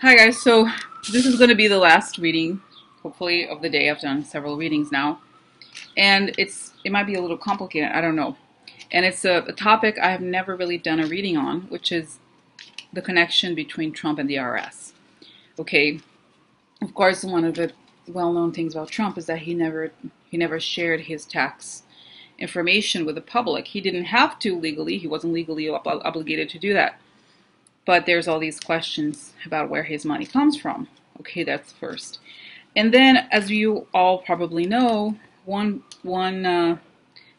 Hi guys, so this is going to be the last reading, hopefully, of the day. I've done several readings now, and it might be a little complicated, I don't know. And it's a topic I have never really done a reading on, which is the connection between Trump and the IRS. Okay, of course, one of the well-known things about Trump is that he never shared his tax information with the public. He didn't have to legally; he wasn't legally obligated to do that. But there's all these questions about where his money comes from. Okay, that's first. And then, as you all probably know, one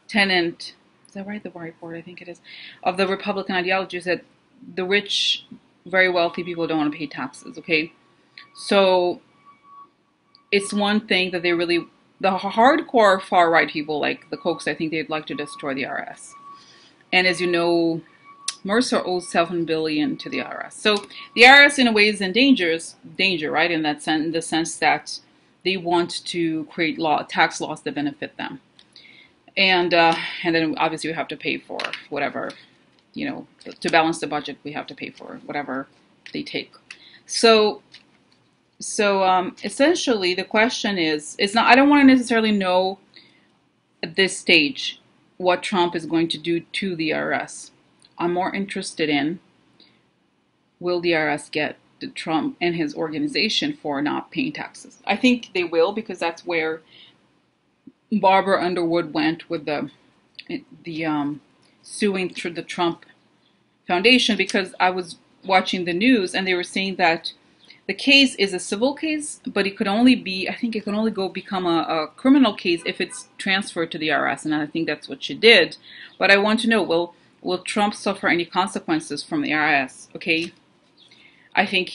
tenant, is that right? The right word, I think it is, of the Republican ideology is that the rich, very wealthy people don't want to pay taxes. Okay, so it's one thing that the hardcore far right people like the Kochs, I think they'd like to destroy the IRS. And as you know, Mercer owes $7 billion to the IRS. So the IRS, in a way, is in danger, right? In that sense, in the sense that they want to create tax laws that benefit them, and then obviously we have to pay for whatever, to balance the budget. We have to pay for whatever they take. So essentially, the question is, it's not. I don't want to necessarily know at this stage what Trump is going to do to the IRS. I'm more interested in, will the IRS get Trump and his organization for not paying taxes? I think they will, because that's where Barbara Underwood went with the suing the Trump Foundation, because I was watching the news and they were saying that the case is a civil case, but it could only be, I think it can only become a criminal case if it's transferred to the IRS, and I think that's what she did. But I want to know, will Trump suffer any consequences from the IRS? Okay, I think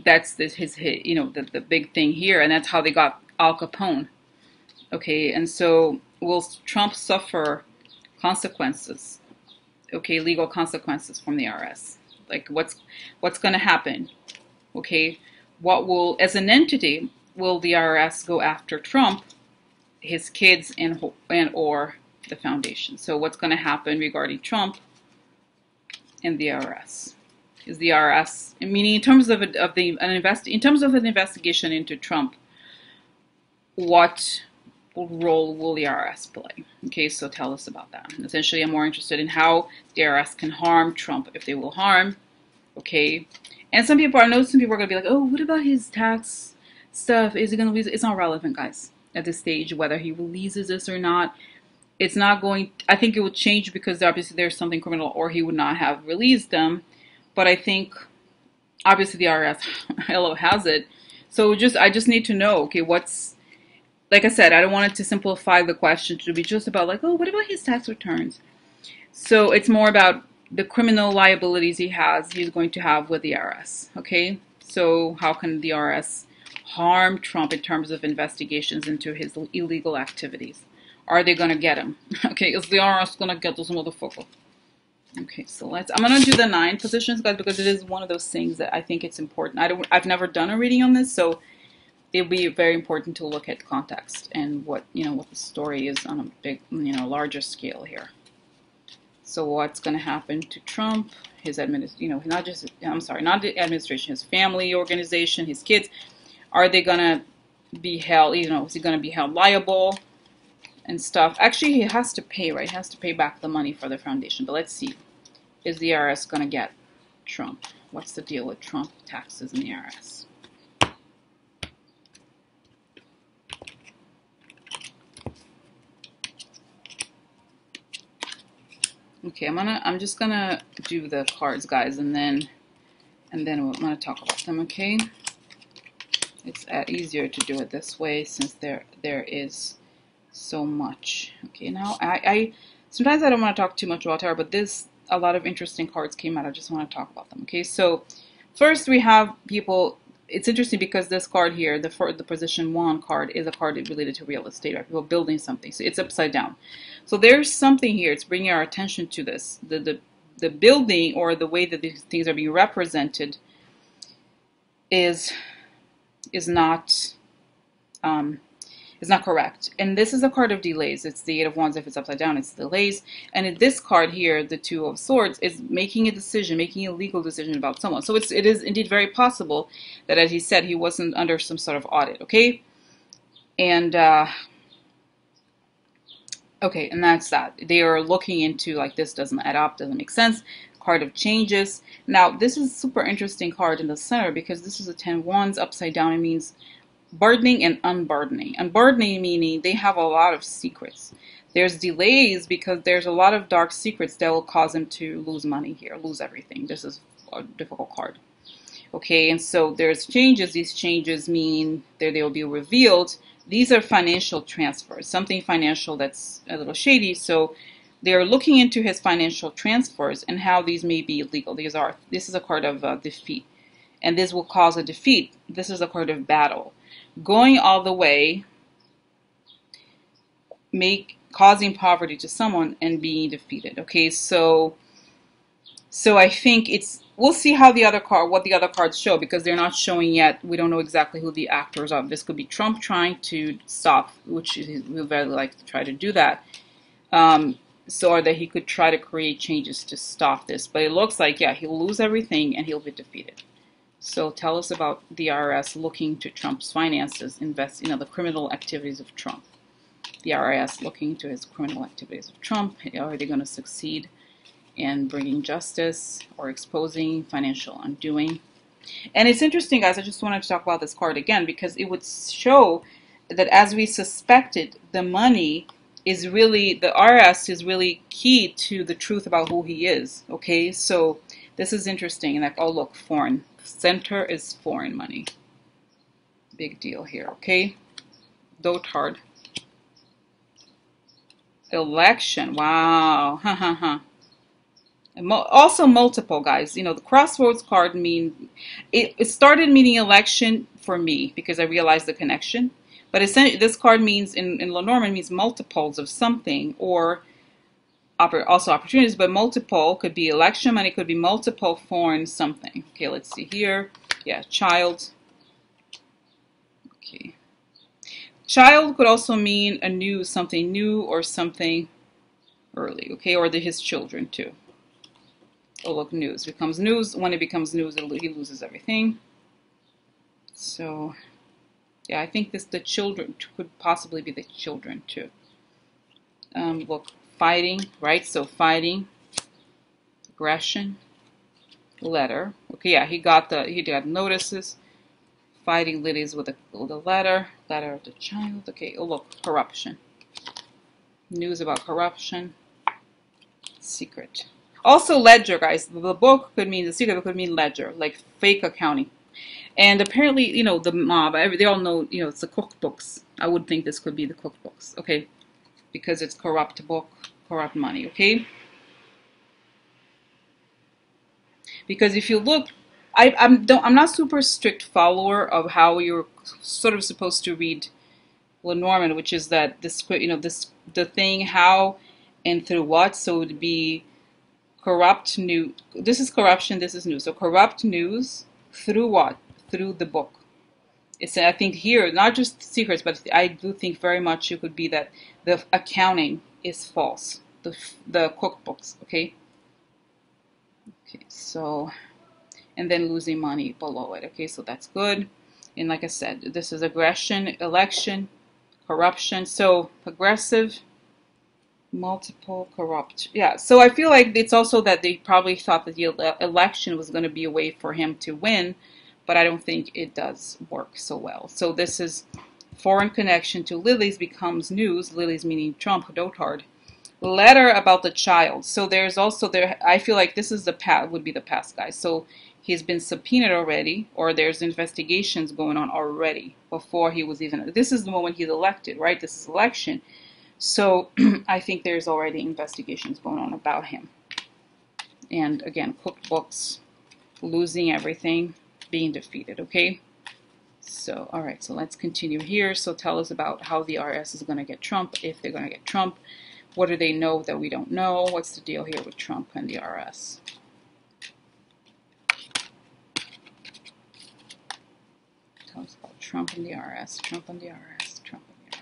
that's the big thing here, and that's how they got Al Capone. Okay, and so will Trump suffer consequences? Okay, legal consequences from the IRS. Like what's going to happen? Okay, what will, as an entity, will the IRS go after Trump, his kids, and or the foundation? So what's going to happen regarding Trump and the IRS? Is the IRS, meaning in terms of in terms of an investigation into Trump, what role will the IRS play? Okay, so tell us about that. And essentially, I'm more interested in how the IRS can harm Trump, if they will harm. Okay, and I know some people are going to be like, oh, what about his tax stuff? Is he going to release it? It's not relevant, guys, at this stage, whether he releases this or not. It's not going, I think it would change because obviously there's something criminal, or he would not have released them. But I think, obviously, the IRS, hello, has it. So I just need to know, okay, like I said, I don't want it to simplify the question to be just about like, oh, what about his tax returns? So it's more about the criminal liabilities he's going to have with the IRS. Okay, so how can the IRS harm Trump in terms of investigations into his illegal activities? Are they going to get him? Okay, is the IRS going to get this motherfucker? Okay, so I'm going to do the 9 positions, guys, because it is one of those things that I think it's important. I've never done a reading on this, so it'll be very important to look at context and what the story is on a big, larger scale here. So what's going to happen to Trump, his not the administration, his family, organization, his kids? Are they going to be held, is he going to be held liable and stuff? Actually, he has to pay, right? He has to pay back the money for the foundation. But let's see. Is the IRS going to get Trump? What's the deal with Trump taxes and the IRS? Okay, I'm just gonna do the cards, guys, and then I'm gonna talk about them. Okay, it's easier to do it this way since there is so much. Okay, now I sometimes I don't want to talk too much about tarot, but a lot of interesting cards came out. I just want to talk about them. Okay, so first we have people. It's interesting because this card here, the position 1 card, is a card related to real estate, right? People building something. So it's upside down. So there's something here. It's bringing our attention to this. The building, or the way that these things are being represented, is not It's not correct. And this is a card of delays. It's the Eight of Wands. If it's upside down, it's delays. And in this card here, the Two of Swords, is making a decision, making a legal decision about someone. So it is indeed very possible that, as he said, he wasn't under some sort of audit, okay? And, okay, and that's that. They are looking into, like, this doesn't add up, doesn't make sense. Card of changes. Now, this is a super interesting card in the center because this is a 10 Wands upside down. It means burdening and unburdening. Unburdening meaning they have a lot of secrets. There's delays because there's a lot of dark secrets that will cause him to lose money here, lose everything. This is a difficult card. Okay, and so there's changes. These changes mean that they will be revealed. These are financial transfers, something financial that's a little shady. So they're looking into his financial transfers and how these may be illegal. This is a card of defeat, and this will cause a defeat. This is a card of battle. Going all the way, causing poverty to someone and being defeated. Okay, so I think we'll see how what the other cards show, because they're not showing yet. We don't know exactly who the actors are. This could be Trump trying to stop, which we'll very like to try to do that. Or that he could try to create changes to stop this. But it looks like, yeah, he'll lose everything and he'll be defeated. So tell us about the IRS looking to Trump's finances, the criminal activities of Trump. The IRS looking to his criminal activities of Trump. Are they going to succeed in bringing justice or exposing financial undoing? And it's interesting, guys. I just wanted to talk about this card again because it would show that, as we suspected, the money is really, the IRS is really key to the truth about who he is. Okay, so this is interesting. Like, oh, look, foreign. Center is foreign money. Big deal here, okay? Dotard. Election. Wow. Ha ha ha. Also multiple, guys. You know, the crossroads card it started meaning election for me because I realized the connection. But essentially, this card means, in Lenormand, means multiples of something, or also opportunities, but multiple could be election money, could be multiple foreign something. Okay, let's see here. Yeah, child. Okay. Child could also mean something new or something early, okay, or his children too. Oh, look, news becomes news. When it becomes news, he loses everything. So, yeah, I think the children could possibly be the children too. Look, fighting, right? So fighting, aggression, letter. Okay, yeah, he got notices. Fighting ladies with a letter of the child. Okay, oh look, corruption. News about corruption. Secret. Also ledger, guys. The book could mean, the secret could mean ledger, like fake accounting. And apparently, the mob, they all know, it's the cookbooks. I would think this could be the cookbooks, okay? Because it's corrupt book, corrupt money, okay? Because if you look, I'm not super strict follower of how you're sort of supposed to read Lenormand, which is that the thing, how and through what. So it would be corrupt news. This is corruption. This is news. So corrupt news through what? Through the book. It's, I think here, not just secrets, but I do think very much it could be that the accounting is false. The cookbooks. Okay. Okay. So, and then losing money below it. Okay. So that's good. And like I said, this is aggression, election, corruption. So progressive, multiple, corrupt. Yeah. So I feel like it's also that they probably thought that the election was going to be a way for him to win, but I don't think it does work so well. So this is foreign connection to lilies becomes news. Lilies meaning Trump, dotard. Letter about the child. So there's also I feel like this is would be the past, guys. So he's been subpoenaed already, or there's investigations going on already before he was even. This is the moment he's elected, right? This is election. So I think there's already investigations going on about him. And again, cookbooks, losing everything, being defeated, okay? So, all right, so let's continue here. So tell us about how the IRS is going to get Trump, if they're going to get Trump. What do they know that we don't know? What's the deal here with Trump and the IRS? Tell us about Trump and the IRS, Trump and the IRS, Trump and the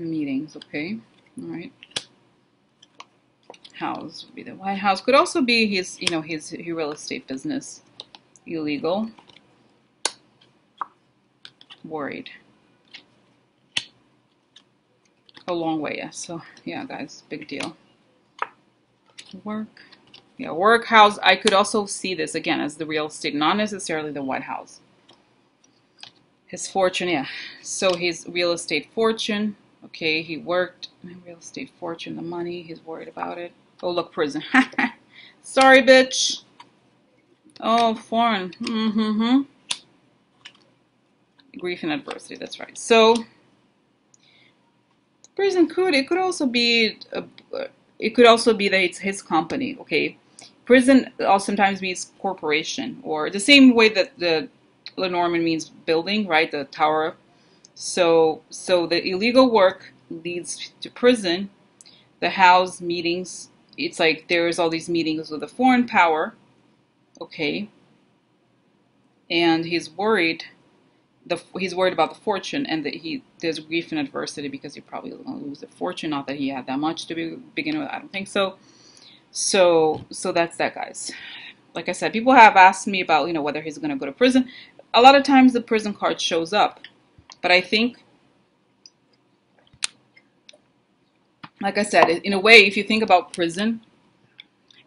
meetings, okay? All right. House would be the White House. Could also be his, you know, his real estate business. Illegal. Worried. A long way, yes. So, yeah, guys, big deal. Work. Yeah, work, house. I could also see this, again, as the real estate, not necessarily the White House. His fortune, yeah. So his real estate fortune. Okay, he worked. Real estate fortune, the money. He's worried about it. Oh, look, prison. Sorry, bitch. Oh, foreign. Mm-hmm. Grief and adversity, that's right. So, prison it could also be, that it's his company, okay? Prison also sometimes means corporation, or the same way that the Lenormand means building, right? The tower. So the illegal work leads to prison. The house meetings, it's like there's all these meetings with a foreign power, okay? And he's worried about the fortune, and that there's grief and adversity because he probably going to lose the fortune. Not that he had that much to begin with. I don't think so. So that's that, guys. Like I said, people have asked me about, you know, whether he's going to go to prison. A lot of times the prison card shows up, but I think, like I said, in a way, if you think about prison,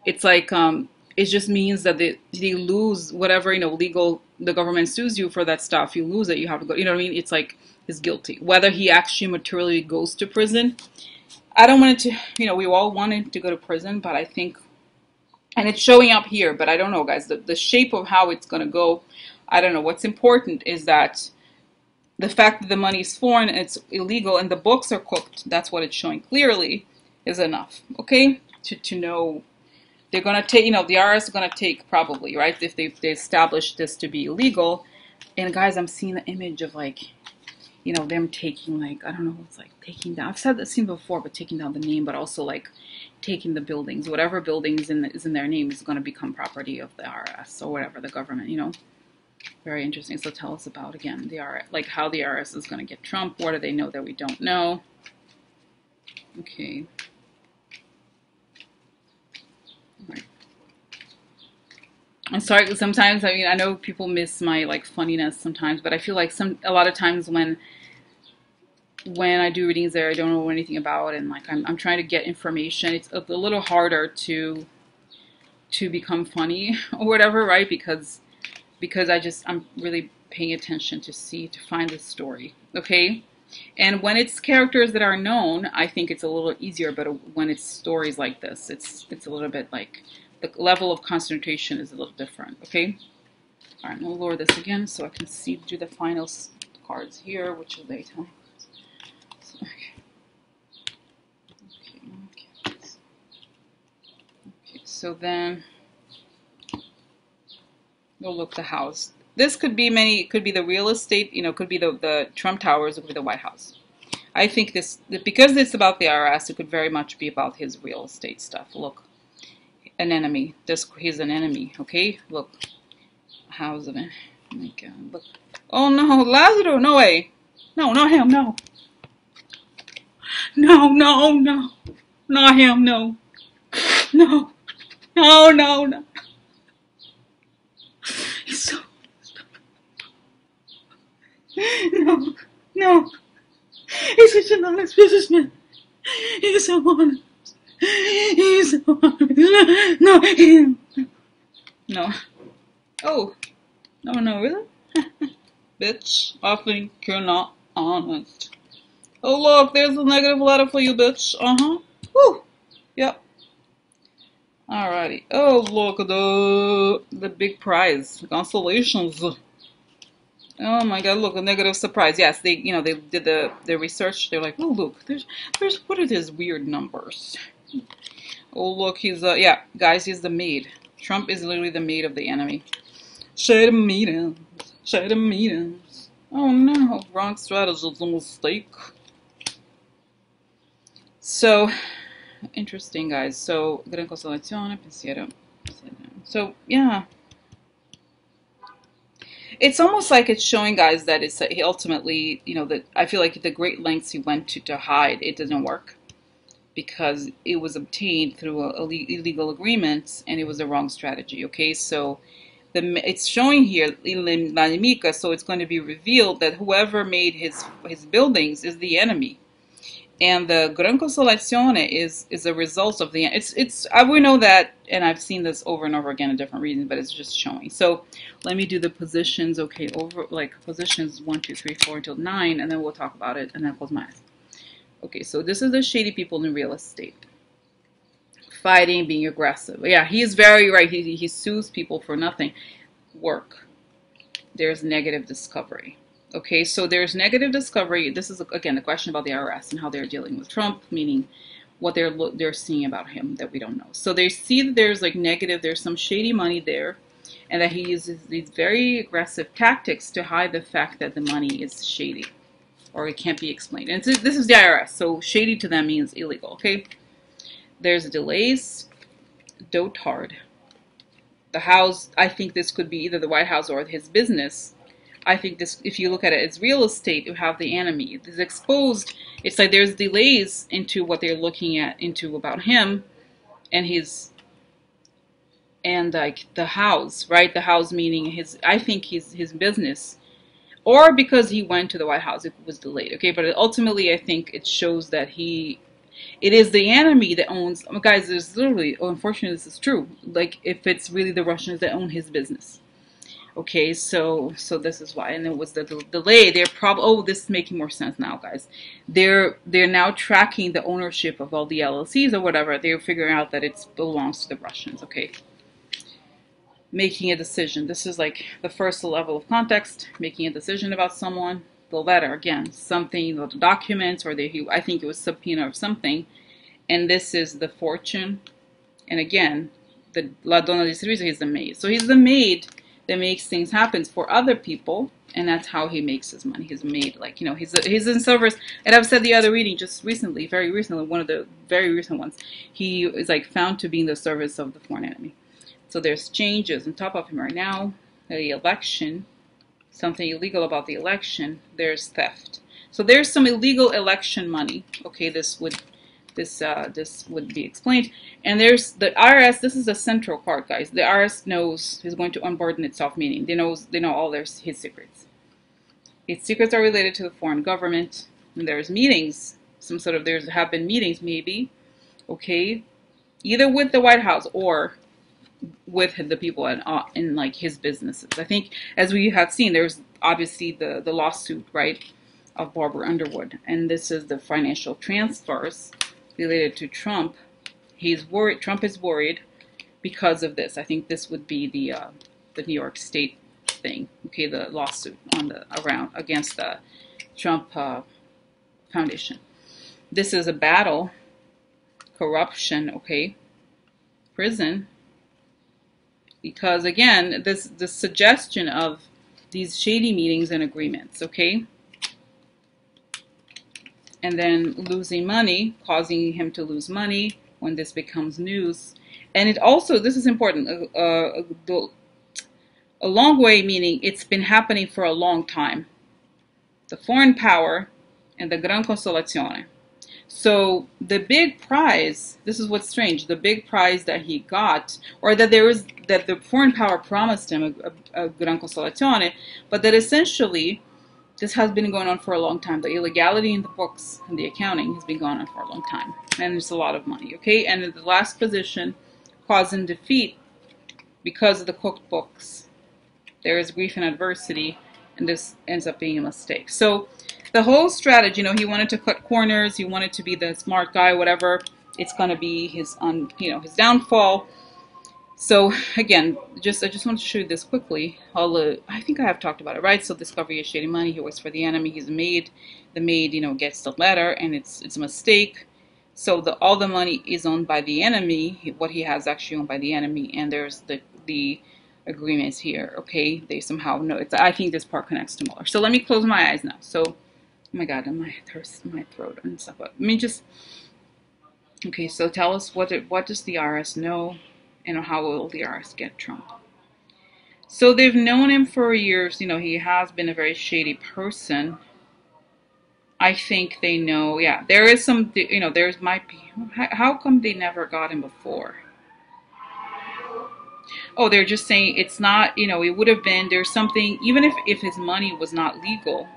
it's like it just means that they lose whatever, you know, legal, the government sues you for that stuff, you lose it, you have to go, you know what I mean? It's like he's guilty. Whether he actually materially goes to prison, I don't want it to, you know, we all wanted to go to prison, but I think, and it's showing up here, but I don't know, guys, the shape of how it's going to go, I don't know. What's important is that the fact that the money is foreign and it's illegal and the books are cooked, that's what it's showing clearly, is enough, okay? To know they're going to take, you know, the IRS is going to take probably, right? If they establish this to be illegal. And guys, I'm seeing the image of like, you know, them taking like, I don't know, it's like taking down, I've said that scene before, but taking down the name, but also like taking the buildings, whatever buildings is in their name is going to become property of the IRS or whatever, the government, you know. Very interesting. So tell us about, again, the IRS, like how the IRS is going to get Trump. What do they know that we don't know? Okay. All right. I'm sorry, sometimes, I mean, I know people miss my like funniness sometimes, but I feel like a lot of times when I do readings there, I don't know anything about, and like I'm trying to get information. It's a little harder to become funny or whatever, right? Because I'm really paying attention to find the story, okay? And when it's characters that are known, I think it's a little easier, but when it's stories like this, it's a little bit like, the level of concentration is a little different, okay? All right, I'm gonna lower this again so I can do the final cards here, which is daytime. So, okay. So then we'll look the house. This could be it could be the real estate, you know, could be the Trump Towers, it could be the White House. I think because it's about the IRS, it could very much be about his real estate stuff. Look, an enemy. He's an enemy, okay? Look, how's it? Oh my God, look. Oh no, Lazaro, no way. No, not him, no. No, not him, no. No. He's so... No. He's such an honest businessman. He's so honest. No, him. No. Oh. No, really? Bitch, I think you're not honest. Oh, look, there's a negative letter for you, bitch. Uh-huh. Woo. Yep. Alrighty. Oh, look, the big prize. Constellations. Oh my God! Look, a negative surprise. Yes, they did the research. They're like, oh look, there's what are these weird numbers? Oh look, he's yeah, guys, he's the maid. Trump is literally the maid of the enemy. Shady meetings. Oh no, wrong strategy is a mistake. So interesting, guys. So gran constellazione, pensiero. So yeah. It's almost like it's showing guys that it's he ultimately, you know, that I feel like the great lengths he went to hide it doesn't work because it was obtained through illegal agreements and it was the wrong strategy. Okay, so it's showing here la nemica, so it's going to be revealed that whoever made his buildings is the enemy. And the gran consolazione is a result of the it's we know that, and I've seen this over and over again in different reasons, but it's just showing. So let me do the positions. Okay, over like positions 1, 2, 3, 4 until 9, and then we'll talk about it, and then close my eyes. Okay, so this is the shady people in real estate. Fighting, being aggressive. Yeah, he is very right. He sues people for nothing. Work. There's negative discovery. Okay, so there's negative discovery. This is, again, the question about the IRS and how they're dealing with Trump, meaning what they're seeing about him that we don't know. So they see that there's like negative, there's some shady money there, and that he uses these very aggressive tactics to hide the fact that the money is shady, or it can't be explained. And this is the IRS, so shady to them means illegal, okay? There's delays, dotard. The house, I think this could be either the White House or his business. I think this, if you look at it as real estate, you have the enemy. It's exposed. It's like there's delays into what they're looking at into about him and his, and like the house, right? The house meaning his, I think his business, or because he went to the White House, it was delayed. Okay, but ultimately, I think it shows that it is the enemy that owns. Guys, there's literally, oh, unfortunately, this is true. Like if it's really the Russians that own his business. Okay, so this is why, and it was the delay. They're probably, oh, this is making more sense now, guys. They're now tracking the ownership of all the LLCs or whatever. They're figuring out that it belongs to the Russians. Okay, making a decision. This is like the first level of context. Making a decision about someone. The letter again, something, the documents, or I think it was subpoena or something. And this is the fortune. And again, the la donna di servizio. He's the maid. So he's the maid that makes things happen for other people, and that's how he makes his money. He's made, like, you know, he's in service. And I've said the other reading just recently, very recently, one of the very recent ones, he is like found to be in the service of the foreign enemy. So there's changes on top of him right now. The election, something illegal about the election. There's theft. So there's some illegal election money. Okay, this would be explained. And there's the IRS. This is the central part, guys. The IRS knows he's going to unburden itself, meaning they know all his secrets. His secrets are related to the foreign government. And there's meetings, have been meetings maybe, okay, either with the White House or with the people in like his businesses. I think as we have seen, there's obviously the lawsuit, right, of Barbara Underwood, and this is the financial transfers related to Trump. He's worried. Trump is worried because of this. I think this would be the New York State thing. Okay, the lawsuit against the Trump Foundation. This is a battle, corruption. Okay, prison. Because again, the suggestion of these shady meetings and agreements. Okay. And then losing money, causing him to lose money when this becomes news. And it also, this is important, a long way, meaning it's been happening for a long time. The foreign power and the gran consolazione. So the big prize, this is what's strange, the big prize that he got, or that the foreign power promised him a gran consolazione, but that essentially this has been going on for a long time. The illegality in the books and the accounting has been going on for a long time. And there's a lot of money, okay? And in the last position, cause and defeat, because of the cooked books, there is grief and adversity, and this ends up being a mistake. So the whole strategy, you know, he wanted to cut corners, he wanted to be the smart guy, whatever. It's going to be his downfall. So again, I just want to show you this quickly. I think I have talked about it, right? So discovery is shady money. He works for the enemy. He's a maid. The maid, gets the letter, and it's a mistake. So all the money is owned by the enemy. What he has actually owned by the enemy, and there's the agreements here. Okay, they somehow know. I think this part connects to Mueller. So let me close my eyes now. So, oh my God, my throat and stuff. Let me just. Okay, so tell us what does the IRS know? And how will the IRS get Trump? So they've known him for years. You know, he has been a very shady person. I think they know. Yeah, there is some. You know, there's might be. How come they never got him before? Oh, they're just saying it's not. You know, it would have been. There's something. Even if his money was not legal,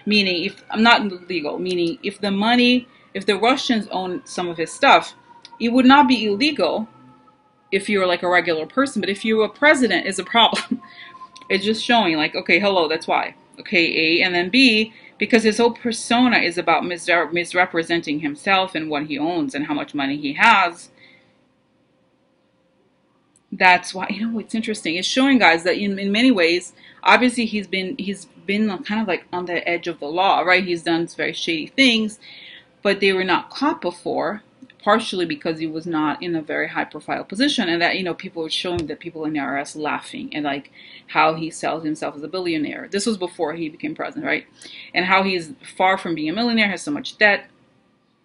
meaning if I'm not illegal, meaning if the money, if the Russians own some of his stuff, it would not be illegal if you're like a regular person. But if you're a president, is a problem. It's just showing like, okay, hello, that's why. Okay, A, and then B, because his whole persona is about misrepresenting himself and what he owns and how much money he has. That's why, you know, it's interesting. It's showing guys that in many ways, obviously he's been kind of like on the edge of the law, right? He's done very shady things, but they were not caught before, partially because he was not in a very high profile position, and that, you know, people were showing that people in the IRS laughing and like how he sells himself as a billionaire. This was before he became president, right? And how he's far from being a millionaire, has so much debt,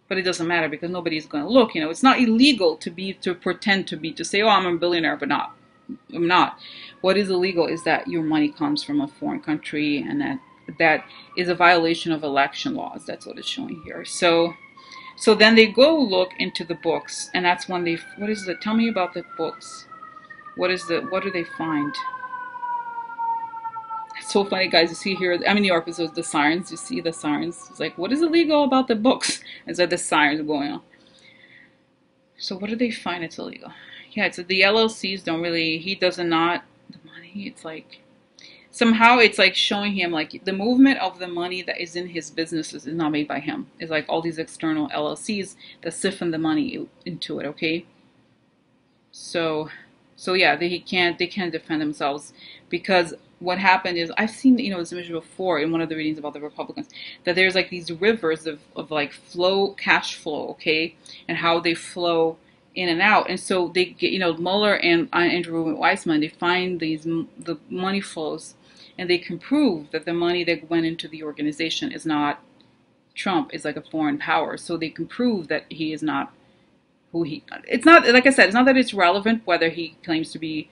but it doesn't matter because nobody's going to look. You know, it's not illegal to pretend to say, oh, I'm a billionaire, but I'm not. What is illegal is that your money comes from a foreign country, and that is a violation of election laws. That's what it's showing here. So then they go look into the books, and that's when they, what is it? Tell me about the books. What do they find? It's so funny, guys. You see here, I'm in New York, so the sirens. You see the sirens. It's like, what is illegal about the books? It's like the sirens going on. So what do they find it's illegal? Yeah, it's the LLCs don't really, he does not, the money, it's like, somehow it's like showing him like the movement of the money that is in his businesses is not made by him. It's like all these external LLCs that siphon the money into it, okay? So yeah, they can't defend themselves, because what happened is, I've seen, you know, this image before in one of the readings about the Republicans, that there's like these rivers of like cash flow, okay, and how they flow in and out. And so they get, you know, Mueller and Andrew Weissman, they find the money flows, and they can prove that the money that went into the organization is not Trump, is like a foreign power. So they can prove that he is not who he, it's not, like I said, it's not that it's relevant whether he claims to be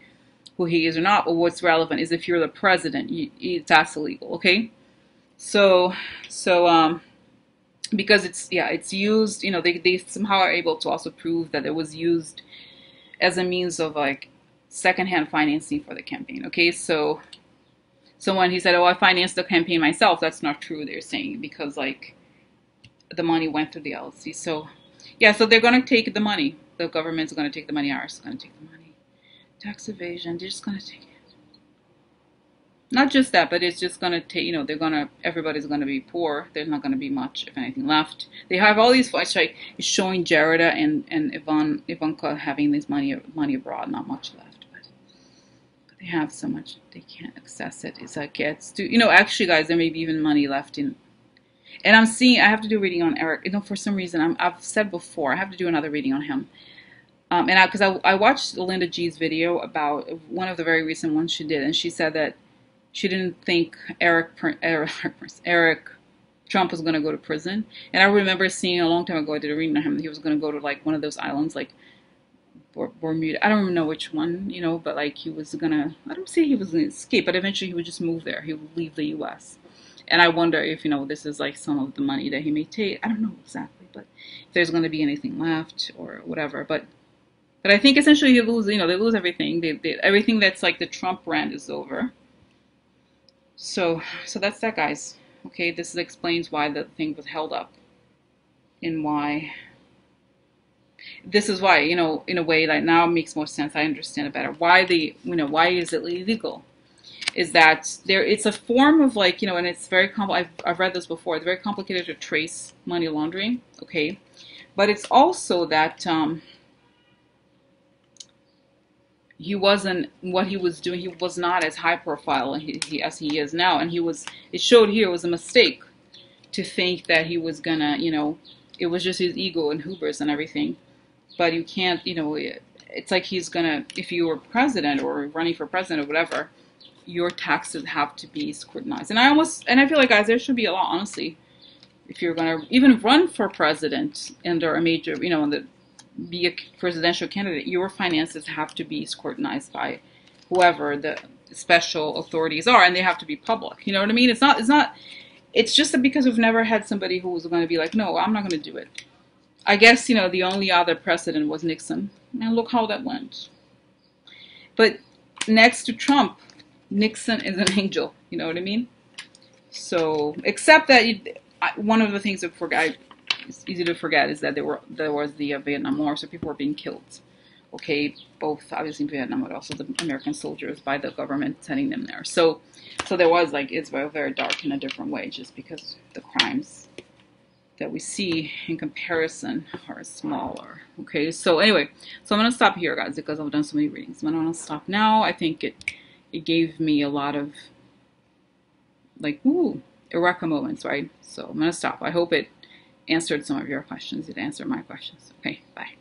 who he is or not, but what's relevant is if you're the president, that's illegal, okay? So because it's used, you know, they somehow are able to also prove that it was used as a means of like secondhand financing for the campaign, okay? So when he said, oh, I financed the campaign myself, that's not true, they're saying, because like the money went through the LLC. So yeah, so they're going to take the money. The government's going to take the money. IRS is going to take the money. Tax evasion, they're just going to take it. Not just that, but it's just going to take, you know, everybody's going to be poor. There's not going to be much, if anything, left. They have all these, it's like showing Jared and Ivanka having this money abroad, not much left. But they have so much, they can't access it. It's like, it's you know, actually, guys, there may be even money left in. And I have to do a reading on Eric. You know, for some reason, I've said before, I have to do another reading on him. Because I watched Linda G's video about one of the very recent ones she did, and she said that she didn't think Eric Trump was going to go to prison. And I remember seeing a long time ago, I did a reading on him, that he was going to go to like one of those islands, like Bermuda. I don't even know which one, you know, but like he was going to, I don't say he was going to escape, but eventually he would just move there. He would leave the U.S. And I wonder if, you know, this is like some of the money that he may take. I don't know exactly, but if there's going to be anything left or whatever. But I think essentially they lose everything. Everything that's like the Trump brand is over. So that's that, guys. Okay, this explains why the thing was held up, and why. This is why, you know, in a way that now makes more sense. I understand it better. Why why is it illegal? Is that it's a form of like, you know, and it's very I've read this before. It's very complicated to trace money laundering. Okay, but it's also that. He wasn't, what he was doing, he was not as high profile as he is now. And it showed here it was a mistake to think that he was gonna, you know, it was just his ego and hubris and everything. But you can't, you know, it's like he's gonna, if you were president or running for president or whatever, your taxes have to be scrutinized. And I feel like, guys, there should be a law, honestly, if you're gonna even run for president under a major, you know, be a presidential candidate, your finances have to be scrutinized by whoever special authorities are, and they have to be public. You know what I mean? It's just that because we've never had somebody who was going to be like, no, I'm not going to do it. I guess, the only other precedent was Nixon. And look how that went. But next to Trump, Nixon is an angel. You know what I mean? So, except that one of the things that it's easy to forget is that there was the Vietnam War, so people were being killed. Okay, both obviously in Vietnam, but also the American soldiers by the government sending them there. So there was it's very dark in a different way, just because the crimes that we see in comparison are smaller. Okay, so anyway, so I'm gonna stop here, guys, because I've done so many readings. I'm gonna stop now. I think it gave me a lot of eureka moments, right? So I'm gonna stop. I hope it answered some of your questions. It answered my questions. Okay, bye.